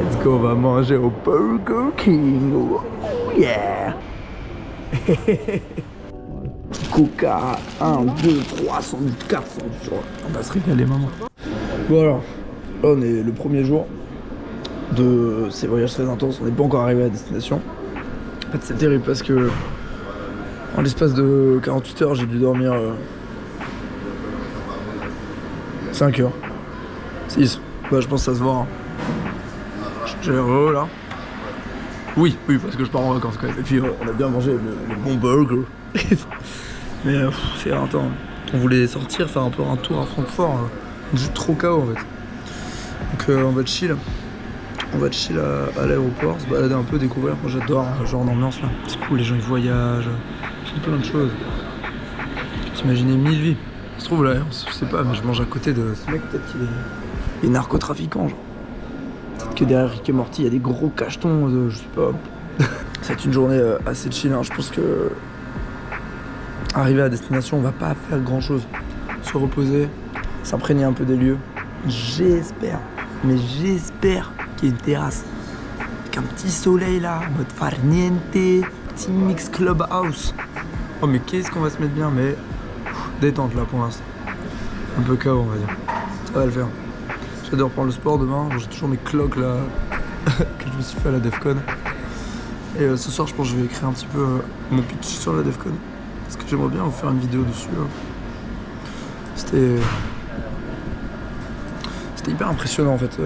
Let's go, on va manger au Burger King. Oh yeah. Coca, 1, 2, 300, 400. On va se régaler, maman. Bon alors, là on est le premier jour de ces voyages très intenses. On n'est pas encore arrivé à destination. En fait c'est terrible parce que en l'espace de 48 heures j'ai dû dormir 5 heures. 6. Bah je pense que ça se voit. Hein. J'ai heureux là. Oui, parce que je pars en vacances quand même. Et puis on a bien mangé le bon burger. Mais c'est un temps. On voulait sortir, faire un peu un tour à Francfort. Juste trop KO en fait. Donc on va chill. On va chill à l'aéroport, se balader un peu, découvrir. Moi j'adore ce genre d'ambiance là. C'est cool, les gens ils voyagent. Ils font plein de choses. T'imagines 1000 vies. Ça se trouve là, je sais pas, mais je mange à côté de ce mec, peut-être qu'il est narcotrafiquant genre. Peut-être que derrière Rick et Morty il y a des gros cachetons de, je sais pas. Ça va être une journée assez chill, hein. Je pense que arrivé à destination on va pas faire grand chose. Se reposer, s'imprégner un peu des lieux. J'espère, mais j'espère qu'il y a une terrasse. Avec un petit soleil là, en mode farniente, petit mix clubhouse. Oh mais qu'est-ce qu'on va se mettre bien, mais détente là pour l'instant. Un peu KO on va dire. Ça va le faire. J'adore prendre le sport demain, j'ai toujours mes cloques là que je me suis fait à la Defcon. Et ce soir je pense que je vais écrire un petit peu mon pitch sur la Defcon. Parce que j'aimerais bien vous faire une vidéo dessus. C'était hyper impressionnant en fait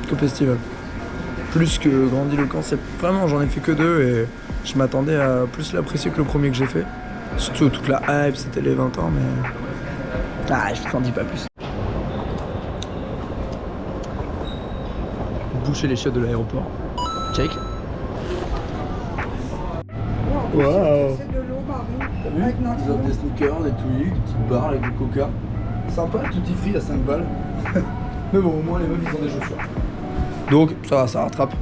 comme festival. Plus que grandiloquent, c'est vraiment j'en ai fait que 2 et je m'attendais à plus l'apprécier que le premier que j'ai fait. Surtout toute la hype, c'était les 20 ans mais... Ah, je t'en dis pas plus. Boucher les chiottes de l'aéroport. Check. Waouh. T'as vu? Ils offrent des sneakers, des Twix, des petites barres avec du coca. Sympa, tutti free à 5 balles. Mais bon, au moins les meufs ils ont des chaussures. Donc ça rattrape.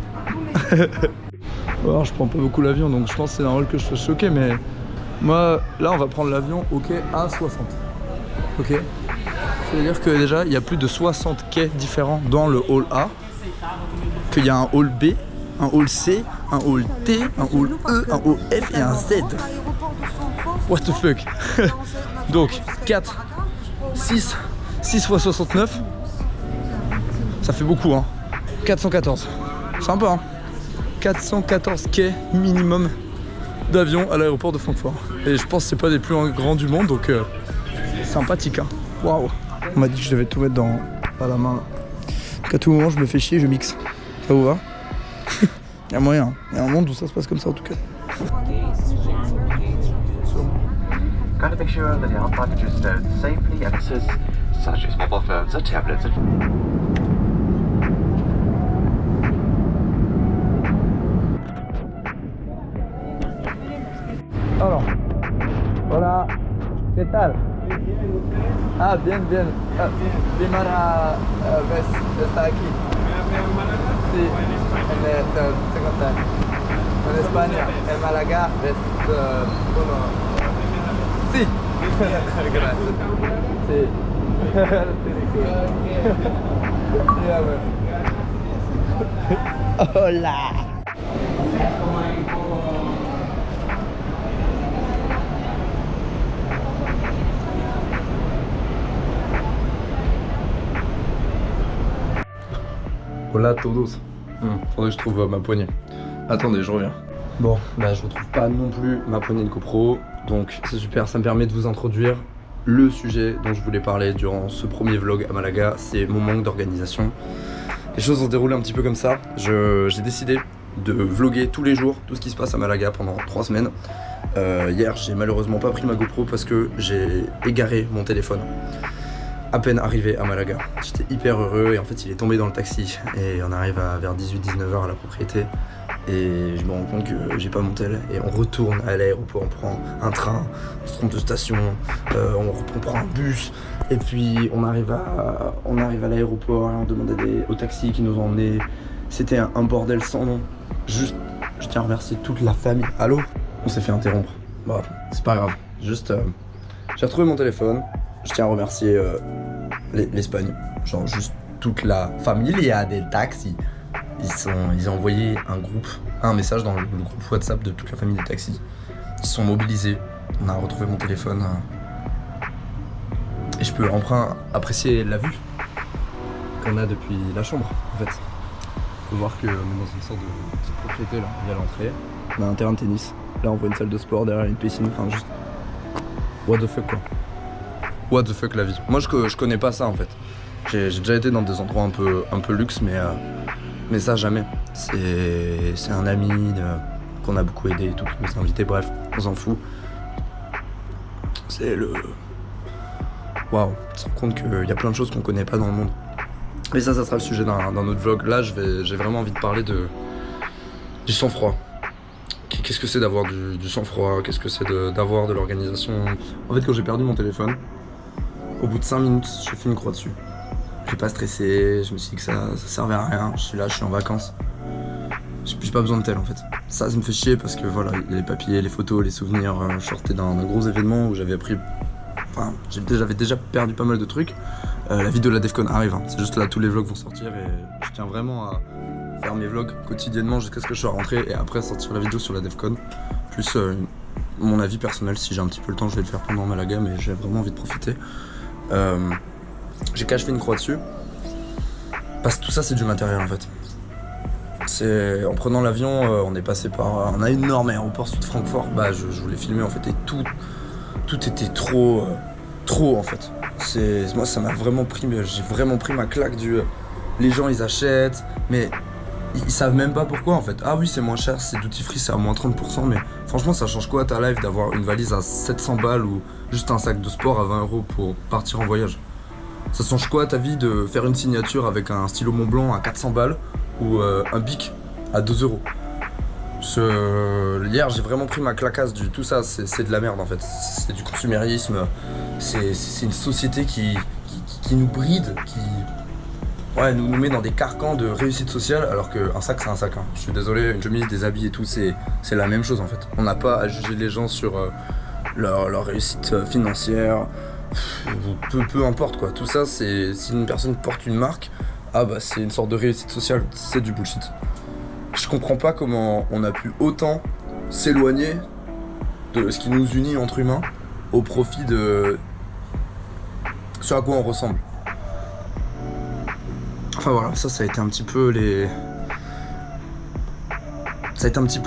Alors je prends pas beaucoup l'avion donc je pense que c'est normal que je sois choqué mais moi là on va prendre l'avion au quai A60. Ok. C'est-à-dire que déjà il y a plus de 60 quais différents dans le hall A. Qu'il y a un hall B, un hall C, un hall T, un hall E, un hall F et un Z. What the fuck. Donc 4, 6 fois 69. Ça fait beaucoup hein. 414. Sympa hein. 414 quais minimum d'avion à l'aéroport de Francfort. Et je pense que c'est pas des plus grands du monde donc sympathique hein. Waouh. On m'a dit que je devais tout mettre dans la main là. Donc à tout moment je me fais chier, je mixe. Ça vous va? Il y a moyen. Il y a un monde où ça se passe comme ça en tout cas. Gotta make sure that your luggage is stowed safely and access such as mobile phones or tablets. Alors, voilà, ¿qué tal? Ah, bien. Ah, Primera vez está aquí. Sí, en España, en Málaga, es uno. Sí. Gracias. Sí. Hola. Hola todos. Faudrait que je trouve ma poignée. Attendez, je reviens. Bon, bah je retrouve pas non plus ma poignée de GoPro. Donc c'est super, ça me permet de vous introduire le sujet dont je voulais parler durant ce premier vlog à Malaga. C'est mon manque d'organisation. Les choses ont se déroulé un petit peu comme ça. J'ai décidé de vlogger tous les jours tout ce qui se passe à Malaga pendant 3 semaines. Hier, j'ai malheureusement pas pris ma GoPro parce que j'ai égaré mon téléphone. À peine arrivé à Malaga, j'étais hyper heureux et en fait il est tombé dans le taxi et on arrive vers 18-19h à la propriété et je me rends compte que j'ai pas mon tel et on retourne à l'aéroport, on prend un train, on se trompe de station, on prend un bus et puis on arrive à l'aéroport et on demande au taxi qui nous a emmenés. C'était un bordel sans nom. Juste, je tiens à remercier toute la famille. Allô? On s'est fait interrompre. Bon, c'est pas grave. Juste, j'ai retrouvé mon téléphone. Je tiens à remercier l'Espagne. Genre juste toute la familia del taxi. ils ont envoyé un message dans le groupe WhatsApp de toute la famille des taxis. Ils se sont mobilisés. On a retrouvé mon téléphone. Et je peux enfin apprécier la vue qu'on a depuis la chambre, en fait. On peut voir qu'on est dans une sorte de petite propriété, là. Il y a l'entrée. On a un terrain de tennis. Là, on voit une salle de sport derrière une piscine. Enfin, juste... What the fuck, quoi. What the fuck, la vie. Moi, je connais pas ça, en fait. J'ai déjà été dans des endroits un peu luxe, mais ça, jamais. C'est un ami qu'on a beaucoup aidé et tout, qui nous a invités. Bref, on s'en fout. C'est le... Waouh, on se rend compte qu'il y a plein de choses qu'on connaît pas dans le monde. Et ça sera le sujet d'un autre vlog. Là, j'ai vraiment envie de parler du sang-froid. Qu'est-ce que c'est d'avoir du sang-froid? Qu'est-ce que c'est d'avoir de l'organisation? En fait, quand j'ai perdu mon téléphone, au bout de 5 minutes, j'ai fait une croix dessus. J'ai pas stressé, je me suis dit que ça servait à rien. Je suis là, je suis en vacances. J'ai pas besoin de tel, en fait. Ça me fait chier parce que voilà, il y a les papiers, les photos, les souvenirs. Je sortais d'un gros événement où j'avais appris... Enfin, j'avais déjà perdu pas mal de trucs. La vidéo de la Defcon arrive, hein. C'est juste là, tous les vlogs vont sortir et je tiens vraiment à faire mes vlogs quotidiennement jusqu'à ce que je sois rentré et après sortir la vidéo sur la Defcon. Plus mon avis personnel, si j'ai un petit peu le temps, je vais le faire pendant Malaga, mais j'ai vraiment envie de profiter. J'ai caché une croix dessus parce que tout ça c'est du matériel, en fait. En prenant l'avion, on est passé par un énorme aéroport sud de Francfort. Bah, je voulais filmer, en fait, et tout était trop en fait. Moi, ça m'a vraiment pris, j'ai vraiment pris ma claque les gens ils achètent, mais ils savent même pas pourquoi, en fait. Ah oui, c'est moins cher, c'est duty free, c'est à moins 30%, mais franchement, ça change quoi à ta life d'avoir une valise à 700 balles ou juste un sac de sport à 20 € pour partir en voyage? Ça change quoi à ta vie de faire une signature avec un stylo Montblanc à 400 balles ou un bic à 2 €? Hier, j'ai vraiment pris ma clacasse du tout ça, c'est de la merde, en fait. C'est du consumérisme, c'est une société qui nous bride, qui nous met dans des carcans de réussite sociale, alors qu'un sac, c'est un sac, hein. Je suis désolé, une chemise, des habits et tout, c'est la même chose, en fait. On n'a pas à juger les gens sur leur réussite financière, peu importe, quoi. Tout ça, si une personne porte une marque, c'est une sorte de réussite sociale, c'est du bullshit. Je comprends pas comment on a pu autant s'éloigner de ce qui nous unit entre humains au profit de ce à quoi on ressemble. Enfin voilà, ça a été un petit peu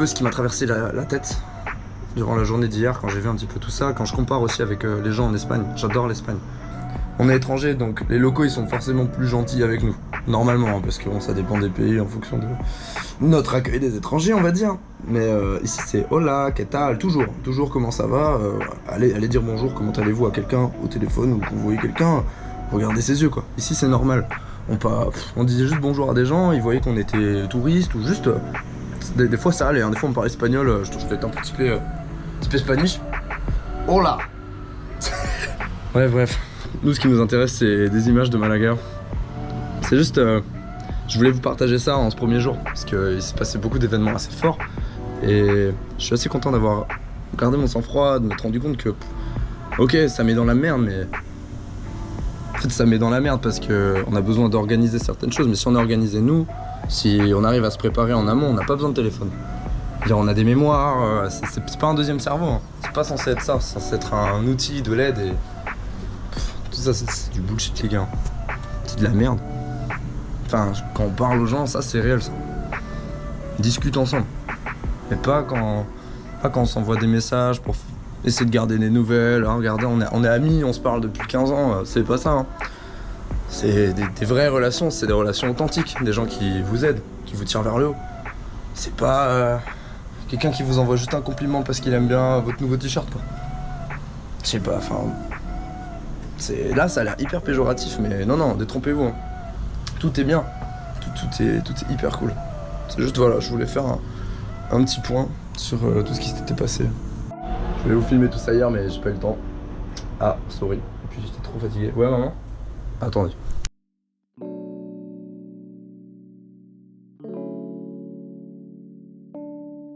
ce qui m'a traversé la tête durant la journée d'hier quand j'ai vu un petit peu tout ça, quand je compare aussi avec les gens en Espagne. J'adore l'Espagne. On est étrangers, donc les locaux ils sont forcément plus gentils avec nous. Normalement, hein, parce que bon, ça dépend des pays en fonction de notre accueil des étrangers, on va dire. Mais ici c'est hola, que tal, toujours comment ça va. Allez dire bonjour, comment allez-vous à quelqu'un au téléphone ou quand vous voyez quelqu'un, regardez ses yeux, quoi. Ici c'est normal. On disait juste bonjour à des gens, ils voyaient qu'on était touristes ou juste... Des fois ça allait, hein. Des fois on parlait espagnol, je t'ai un petit peu spanish. Hola. Bref. Nous, ce qui nous intéresse, c'est des images de Malaga. C'est juste, je voulais vous partager ça en ce premier jour, parce qu'il s'est passé beaucoup d'événements assez forts. Et je suis assez content d'avoir gardé mon sang-froid, de m'être rendu compte que, ok, ça met dans la merde, mais... En fait, ça met dans la merde parce qu'on a besoin d'organiser certaines choses, mais si on est organisé nous, si on arrive à se préparer en amont, on n'a pas besoin de téléphone. C'est-à-dire, on a des mémoires, c'est pas un deuxième cerveau, hein. C'est pas censé être ça, c'est censé être un outil de l'aide et... Tout ça, c'est du bullshit, les gars. C'est de la merde. Enfin, quand on parle aux gens, ça, c'est réel, ça. On discute ensemble. Mais pas quand on s'envoie des messages pour essayer de garder des nouvelles. Hein, regardez, on est amis, on se parle depuis 15 ans. C'est pas ça, hein. C'est des vraies relations, c'est des relations authentiques. Des gens qui vous aident, qui vous tirent vers le haut. C'est pas quelqu'un qui vous envoie juste un compliment parce qu'il aime bien votre nouveau t-shirt, quoi. Je sais pas, enfin... Là, ça a l'air hyper péjoratif, mais non, détrompez-vous, hein. Tout est bien, tout est hyper cool. C'est juste, voilà, je voulais faire un petit point sur tout ce qui s'était passé. Je voulais vous filmer tout ça hier, mais j'ai pas eu le temps. Ah, sorry. Et puis j'étais trop fatigué. Ouais, maman? Attendez.